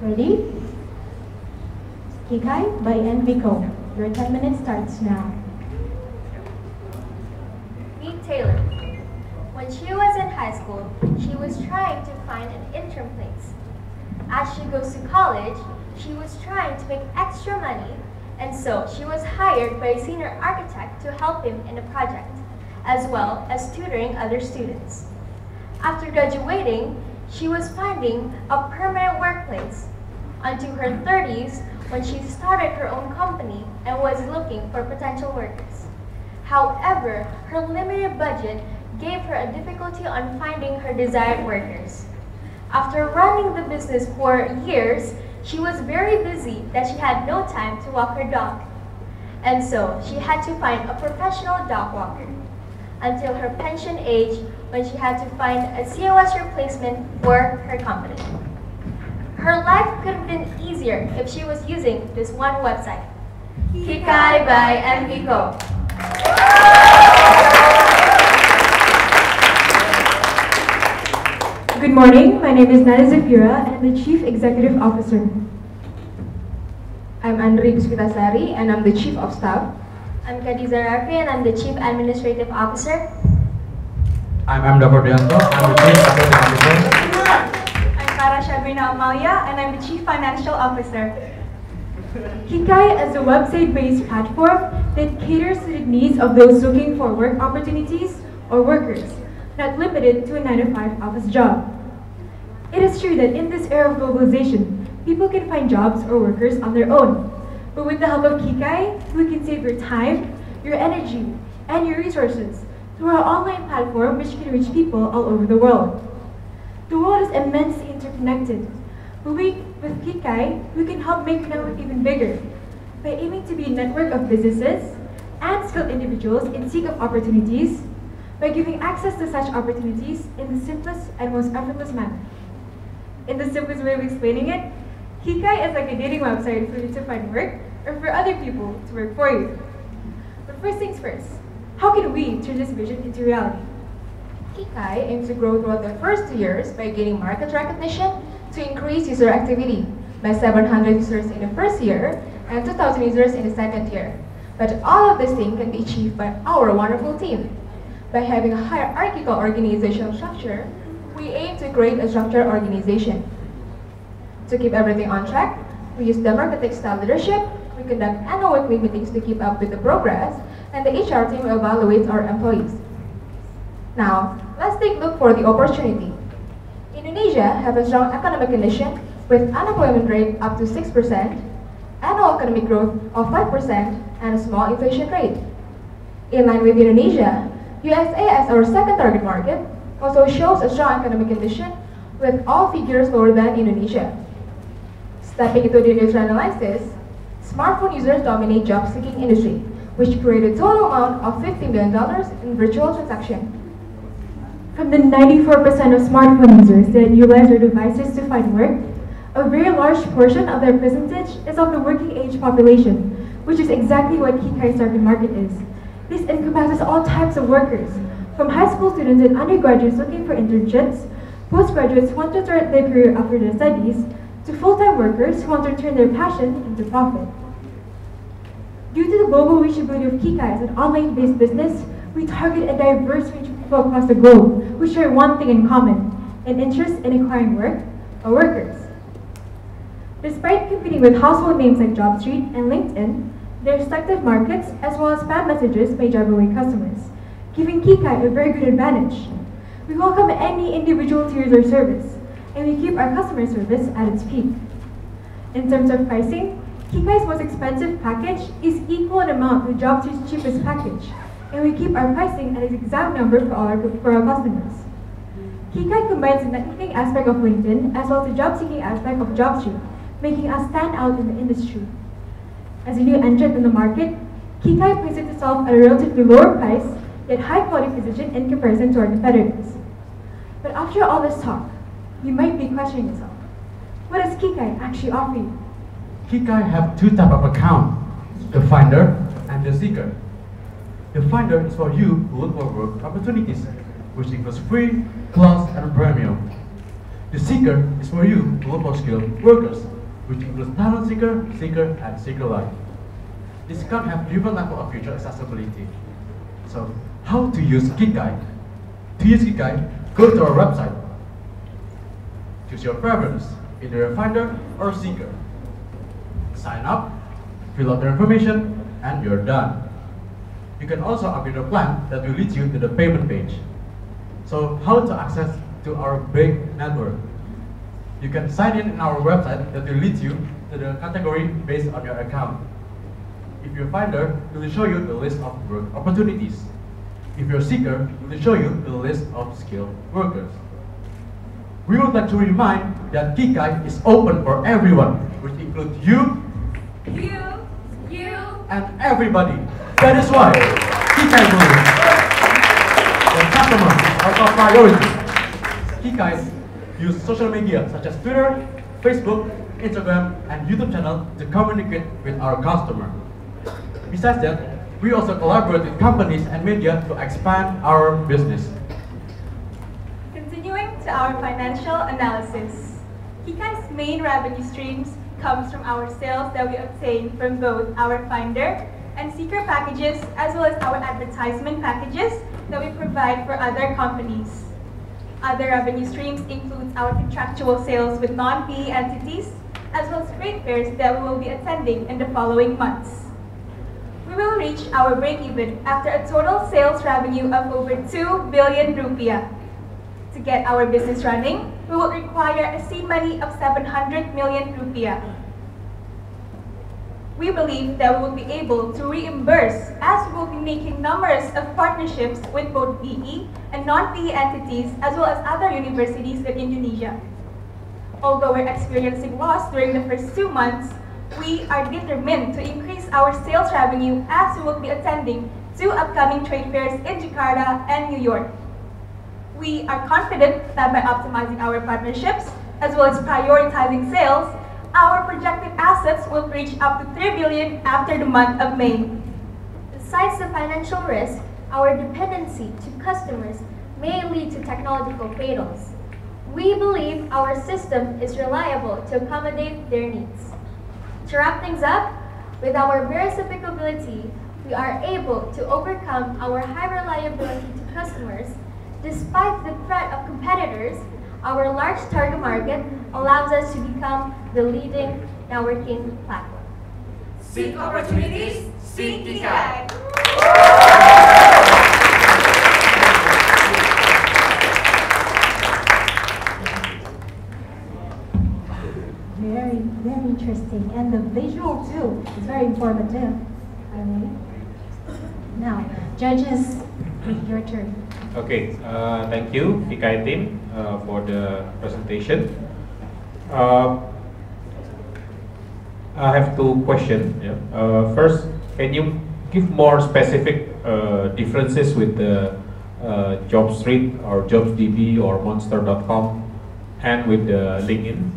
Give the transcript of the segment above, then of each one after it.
Ready? Kikai by NVCO. Your 10 minutes starts now. Meet Taylor. When she was in high school, she was trying to find an intern place. As she goes to college, she was trying to make extra money, and so she was hired by a senior architect to help him in a project, as well as tutoring other students. After graduating, she was finding a permanent workplace until her 30s when she started her own company and was looking for potential workers. However, her limited budget gave her a difficulty on finding her desired workers. After running the business for years, she was very busy that she had no time to walk her dog. And so she had to find a professional dog walker until her pension age when she had to find a COS replacement for her company. Her life could have been easier if she was using this one website, Kikai by NVCO. Good morning, my name is Nada Zafira and I'm the Chief Executive Officer. I'm Andri Biskuitasari and I'm the Chief of Staff. I'm Khadija Rafi and I'm the Chief Administrative Officer. I'm Amda Fordianto, I'm the Chief Operating Officer. I'm Farah Shabrina Amalia and I'm the Chief Financial Officer. Kikai is a website-based platform that caters to the needs of those looking for work opportunities or workers, not limited to a 9-to-5 office job. It is true that in this era of globalization, people can find jobs or workers on their own. But with the help of Kikai, we can save your time, your energy, and your resources through our online platform which can reach people all over the world. The world is immensely interconnected, but with Kikai, we can help make the network even bigger by aiming to be a network of businesses and skilled individuals in seek of opportunities by giving access to such opportunities in the simplest and most effortless manner. In the simplest way of explaining it, Kikai is like a dating website for you to find work or for other people to work for you. But first things first, how can we turn this vision into reality? Kikai aims to grow throughout the first 2 years by gaining market recognition to increase user activity by 700 users in the first year and 2,000 users in the second year. But all of this thing can be achieved by our wonderful team. By having a hierarchical organizational structure, we aim to create a structured organization. To keep everything on track, we use democratic style leadership, we conduct annual weekly meetings to keep up with the progress, and the HR team evaluates our employees. Now, let's take a look for the opportunity. Indonesia has a strong economic condition with unemployment rate up to 6%, annual economic growth of 5%, and a small inflation rate. In line with Indonesia, USA as our second target market also shows a strong economic condition with all figures lower than Indonesia. Stepping into the industry analysis, smartphone users dominate job-seeking industry, which created a total amount of $50 million in virtual transaction. From the 94% of smartphone users that utilize their devices to find work, a very large portion of their percentage is of the working age population, which is exactly what Kikai's target market is. This encompasses all types of workers, from high school students and undergraduates looking for internships, postgraduates who want to start their career after their studies, to full-time workers who want to turn their passion into profit. Due to the global reachability of Kikai as an online-based business, we target a diverse range of people across the globe who share one thing in common, an interest in acquiring work or workers. Despite competing with household names like JobStreet and LinkedIn, their respective markets as well as spam messages may drive away customers, giving Kikai a very good advantage. We welcome any individual to use our service, and we keep our customer service at its peak. In terms of pricing, Kikai's most expensive package is equal in amount to JobStreet's cheapest package, and we keep our pricing at its exact number for our customers. Kikai combines the networking aspect of LinkedIn as well as the job-seeking aspect of JobStreet, making us stand out in the industry. As a new entrant in the market, Kikai places itself at a relatively lower price, yet high-quality position in comparison to our competitors. But after all this talk, you might be questioning yourself, what does Kikai actually offer you? Kikai have two types of account, the finder and the seeker. The finder is for you who look for work opportunities, which includes free, plus, and premium. The seeker is for you who look for skilled workers, which includes talent seeker, seeker, and seeker life. This can have different level of future accessibility. So, how to use Kikai? To use Kikai, go to our website. Choose your preference, either a finder or seeker. Sign up, fill out the information, and you're done. You can also upgrade a plan that will lead you to the payment page. So, how to access to our big network? You can sign in our website that will lead you to the category based on your account. If you're a finder, it will show you the list of work opportunities. If you're a seeker, it will show you the list of skilled workers. We would like to remind that Kikai is open for everyone, which includes you, and everybody. That is why Kikai believes that customers are our priority. Kikai use social media such as Twitter, Facebook, Instagram, and YouTube channel to communicate with our customer. Besides that, we also collaborate with companies and media to expand our business. Continuing to our financial analysis, Kikai's main revenue streams comes from our sales that we obtain from both our finder and seeker packages, as well as our advertisement packages that we provide for other companies. Other revenue streams include our contractual sales with non-PE entities, as well as trade fairs that we will be attending in the following months. We will reach our break-even after a total sales revenue of over 2 billion rupiah. To get our business running, we will require a seed money of 700 million rupiah. We believe that we will be able to reimburse, as we will be making numbers of partnerships with both PE and non-PE entities, as well as other universities in Indonesia. Although we're experiencing loss during the first 2 months, we are determined to increase our sales revenue, as we will be attending 2 upcoming trade fairs in Jakarta and New York. We are confident that by optimizing our partnerships, as well as prioritizing sales, our projected assets will reach up to 3 billion after the month of May. Besides the financial risk, our dependency to customers may lead to technological fails. We believe our system is reliable to accommodate their needs. To wrap things up, with our verifiability, we are able to overcome our high reliability to customers. Despite the threat of competitors, our large target market allows us to become the leading networking platform. Seek opportunities, seek Kikai. Very interesting. And the visual too is very informative. Now, judges, your turn. Okay, thank you, Kikai team, for the presentation. I have 2 questions. Yeah. First, can you give more specific differences with the JobStreet or JobsDB or Monster.com and with the LinkedIn?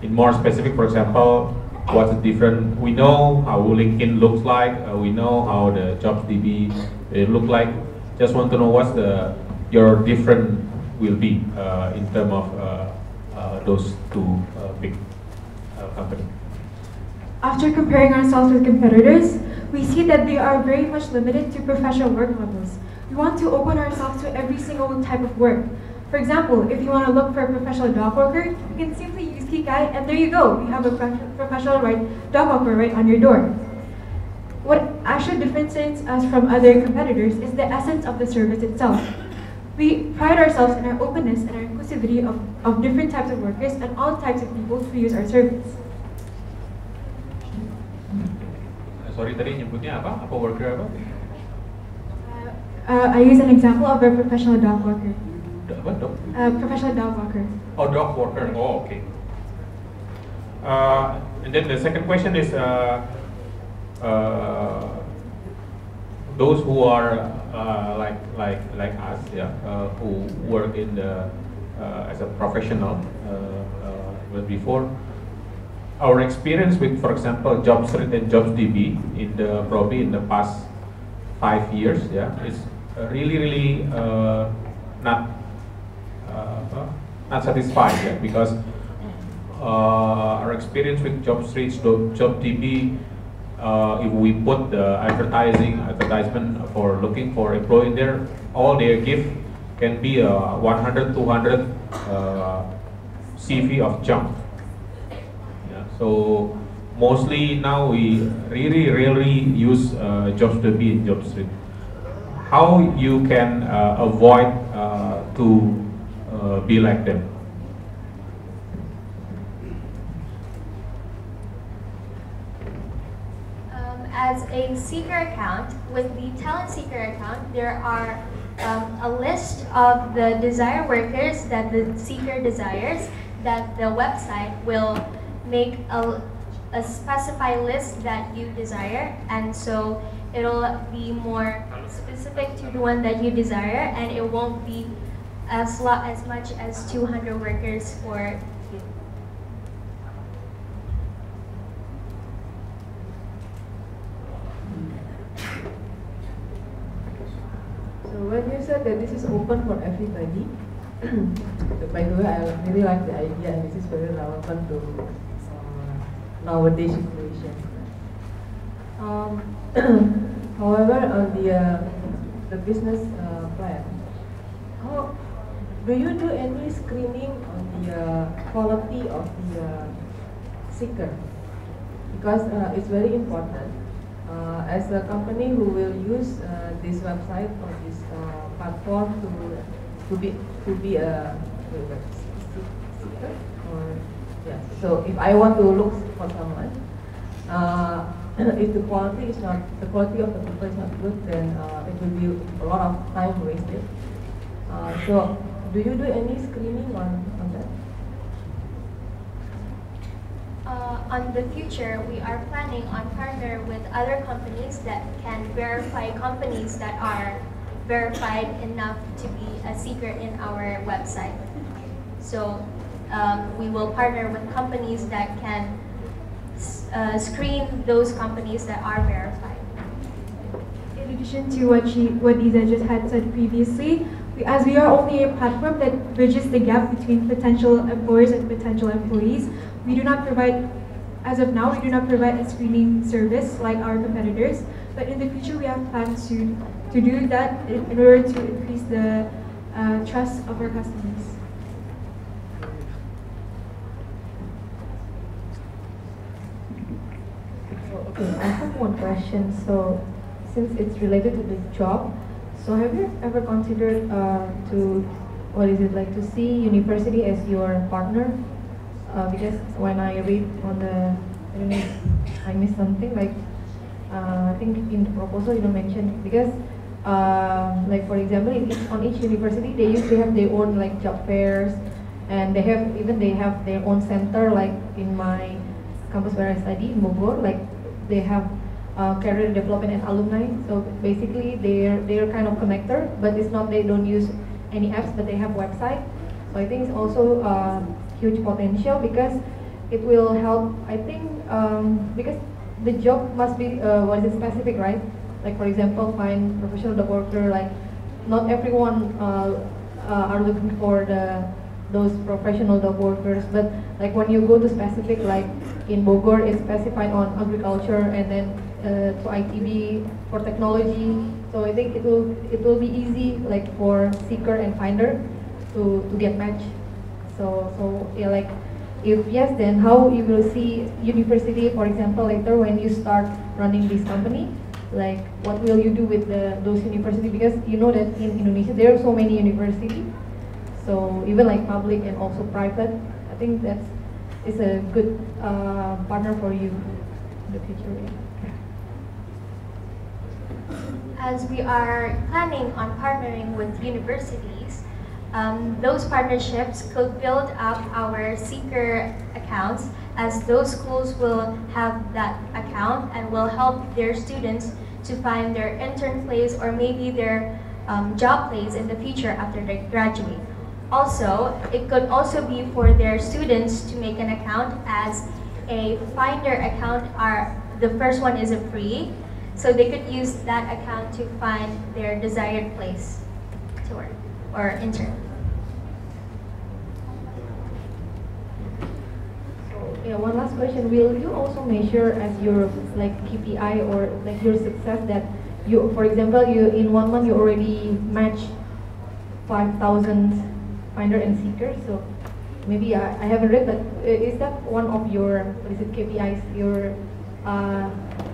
In more specific, for example, what's the difference? We know how LinkedIn looks like. We know how the JobsDB look like. Just want to know what's your different will be in terms of those 2 big companies. After comparing ourselves with competitors, we see that they are very much limited to professional work levels. We want to open ourselves to every single type of work. For example, if you want to look for a professional dog walker, you can simply use Kikai, and there you go. You have a professional dog walker right on your door. What actually differentiates us from other competitors is the essence of the service itself. We pride ourselves in our openness and our inclusivity of different types of workers and all types of people who use our service. Sorry, tadi nyebutnya apa? Apa worker apa? I use an example of a professional dog walker. What dog? Professional dog walker. Oh, dog walker. Oh, okay. And then the second question is, those who are like us, yeah, who work in the as a professional, before. Our experience with, for example, JobStreet and JobsDB probably in the past 5 years, yeah, is really not satisfied, yeah, because our experience with JobStreet's JobDB, if we put the advertisement for looking for employee there, all they give can be 100, 200 CV of jump. Yeah, so mostly now we really rarely use JobsDB in JobStreet. How you can avoid to be like them? As a seeker account, with the talent seeker account, there are a list of the desired workers that the seeker desires, that the website will make a specified list that you desire, and so it'll be more specific to the one that you desire, and it won't be as much as 200 workers for you. So when you said that this is open for everybody, by the way, I really like the idea, and this is very relevant to nowadays situation. However, on the business plan, do you do any screening on the quality of the seeker? Because it's very important. As a company who will use this website or this platform to be a seeker, or yeah. So if I want to look for someone, if the quality of the people is not good, then it will be a lot of time wasted. So do you do any screening on that? On the future, we are planning on partner with other companies that can verify companies that are verified enough to be a seeker in our website. So we will partner with companies that can screen those companies that are verified. In addition to what Isa just had said previously, as we are only a platform that bridges the gap between potential employers and potential employees, we do not provide, as of now, we do not provide a screening service like our competitors. But in the future, we have plans to do that in order to increase the trust of our customers. Okay, I have one question. So, since it's related to the job, so have you ever considered to see university as your partner? Because when I read on I missed something like I think in the proposal you don't mention, because like for example on each university they usually have their own like job fairs, and they have their own center, like in my campus where I study in Bogor, like they have career development and alumni. So basically they're kind of connector, but it's not, they don't use any apps, but they have website. So I think it's also huge potential, because it will help, I think, because the job must be specific, right? Like for example, find professional job worker, like not everyone are looking for those professional job workers, but like when you go to specific, like in Bogor it's specified on agriculture, and then to ITB for technology. So I think it will be easy, like for seeker and finder to get matched. So yeah, like if yes, then how you will see university, for example, later when you start running this company, like what will you do with those universities? Because you know that in Indonesia there are so many universities, so even like public and also private. I think is a good partner for you in the future. As we are planning on partnering with universities, those partnerships could build up our seeker accounts, as those schools will have that account and will help their students to find their intern place or maybe their job place in the future after they graduate. Also, it could also be for their students to make an account, as a finder account the first one is a free, so they could use that account to find their desired place to work or intern. Yeah, one last question. Will you also measure as your like KPI or like your success that you, for example, you in 1 month you already match 5,000 finder and seekers? So maybe I haven't read, but is that one of your what is it KPIs, your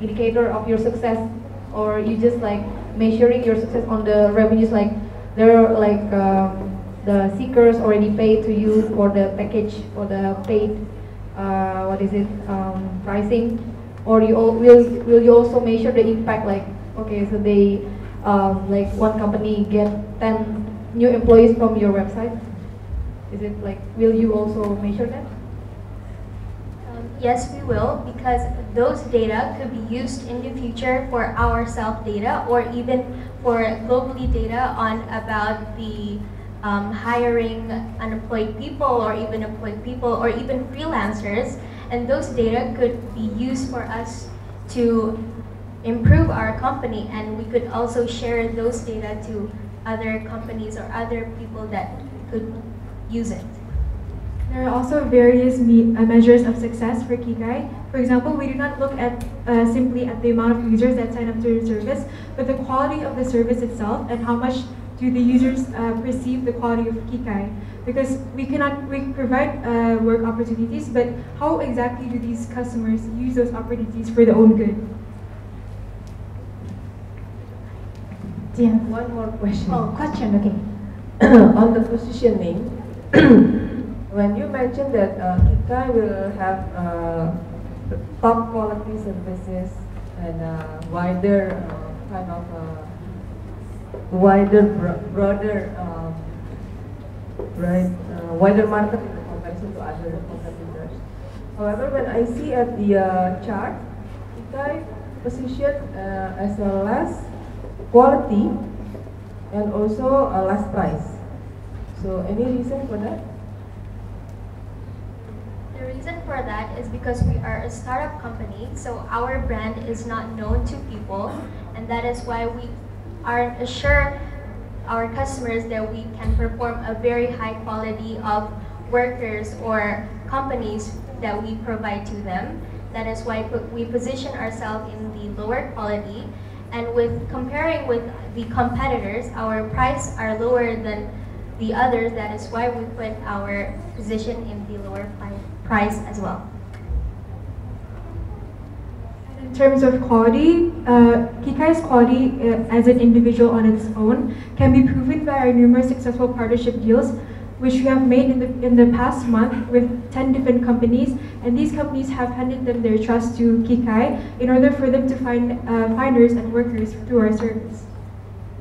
indicator of your success, or you just like measuring your success on the revenues, like there are like the seekers already paid to you for the package for the paid what is it pricing, or will you also measure the impact, like okay, so they like one company get 10 new employees from your website? Is it like, will you also measure that? Yes, we will, because those data could be used in the future for our self data, or even for globally data on about the hiring unemployed people, or even employed people, or even freelancers. And those data could be used for us to improve our company, and we could also share those data to other companies or other people that could use it. There are also various measures of success for Kikai. For example, we do not look at simply at the amount of users that sign up to the service, but the quality of the service itself and how much do the users perceive the quality of Kikai. Because we provide work opportunities, but how exactly do these customers use those opportunities for their own good? Yeah. One more question. Oh, question, okay. On the positioning, when you mentioned that Kikai will have top quality services and wider kind of broader wider market in comparison to other competitors. However, when I see at the chart, Kikai positioned as a less quality and also a less price. So, any reason for that? The reason for that is because we are a startup company, so our brand is not known to people, and that is why we aren't assure our customers that we can perform a very high quality of workers or companies that we provide to them. That is why we position ourselves in the lower quality, and with comparing with the competitors, our price are lower than the others. That is why we put our position in the lower price as well. In terms of quality, Kikai's quality as an individual on its own can be proven by our numerous successful partnership deals, which we have made in the past month with 10 different companies, and these companies have handed them their trust to Kikai in order for them to find finders and workers through our service.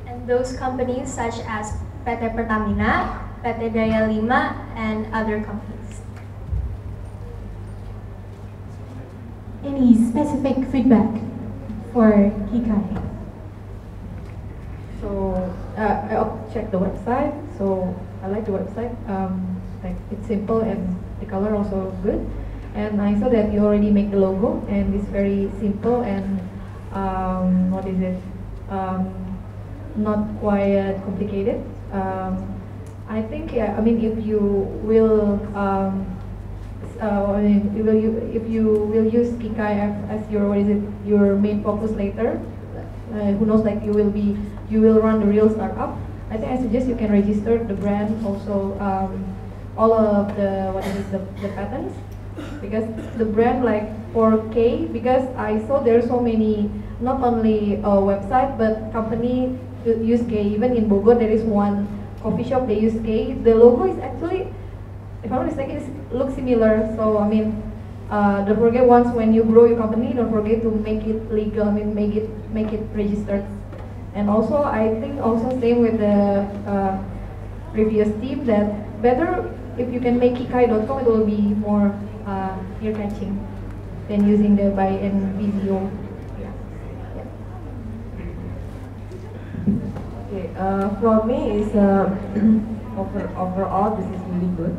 And those companies such as PT Pertamina, PT Daya Lima, and other companies. Any specific feedback for Kikai? So I'll check the website. So I like the website. Like it's simple and the color also good. And I saw that you already make the logo, and it's very simple and what is it? Not quite complicated. I think I mean if you will. If you will use Kikai as your your main focus later, who knows, like you will run the real startup. I think I suggest you can register the brand also, all of the the patents, because the brand like for K, because I saw there are so many, not only a website but company use K. Even in Bogor there is one coffee shop they use K. The logo is actually, if I'm not mistaken, it looks similar. So I mean, don't forget, once when you grow your company, don't forget to make it legal. I mean, make it registered. And also, I think also same with the previous team, that better if you can make kikai.com, it will be more ear catching than using the by NVCO. Okay, for me is overall this is really good.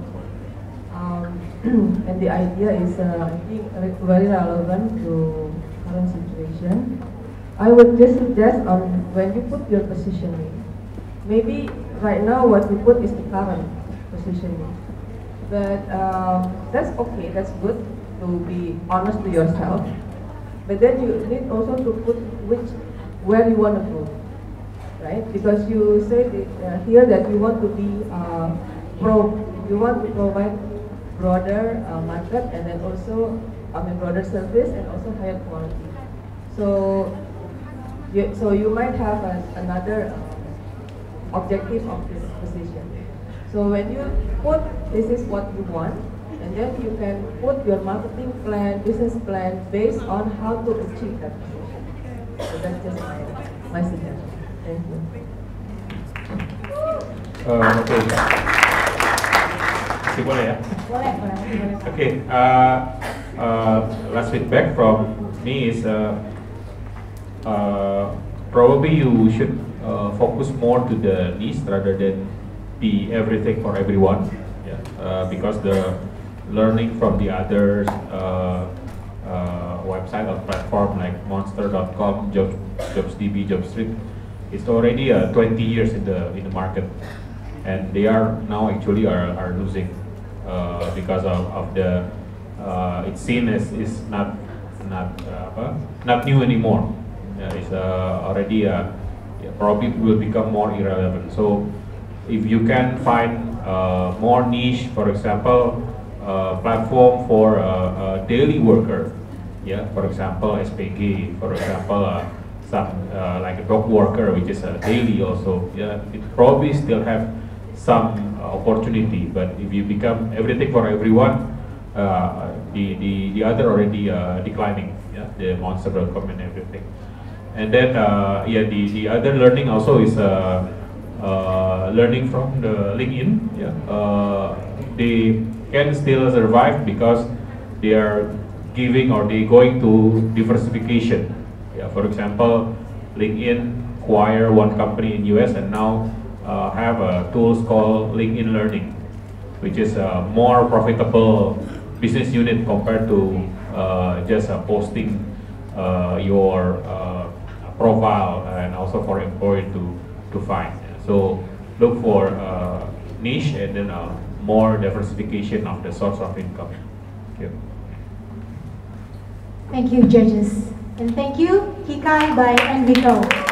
And the idea is, I think, very relevant to current situation. I would just suggest when you put your positioning, maybe right now what you put is the current positioning, but that's okay, that's good, to be honest to yourself. But then you need also to put where you want to go, right? Because you said here that you want to be you want to provide broader market, and then also broader service and also higher quality. So you might have another objective of this position. So when you put this is what you want, and then you can put your marketing plan, business plan based on how to achieve that position. So that's just my suggestion. Thank you. Okay. Boleh ya? Boleh. Okay. Last feedback from me is probably you should focus more to the niche rather than be everything for everyone. Yeah. Because the learning from the others website or platform like monster.com, JobsDB, JobStreet, it's already 20 years in the market, and they are now actually are losing because of the it's seen as is not new anymore. It's already probably will become more irrelevant. So if you can find more niche, for example, platform for a daily worker, yeah, for example SPG, for example some like a dog worker, which is a daily also, yeah, it probably still have some opportunity. But if you become everything for everyone, the other already declining, yeah, the monster.com and everything. And then yeah, the other learning also is learning from the LinkedIn. Yeah, they can still survive because they are giving or they going to diversification. Yeah, for example, LinkedIn acquire one company in US and now have tools called LinkedIn Learning, which is a more profitable business unit compared to just posting your profile and also for employee to find. So look for niche and then more diversification of the source of income. Thank you. Thank you, judges. And thank you, Kikai by NVCO.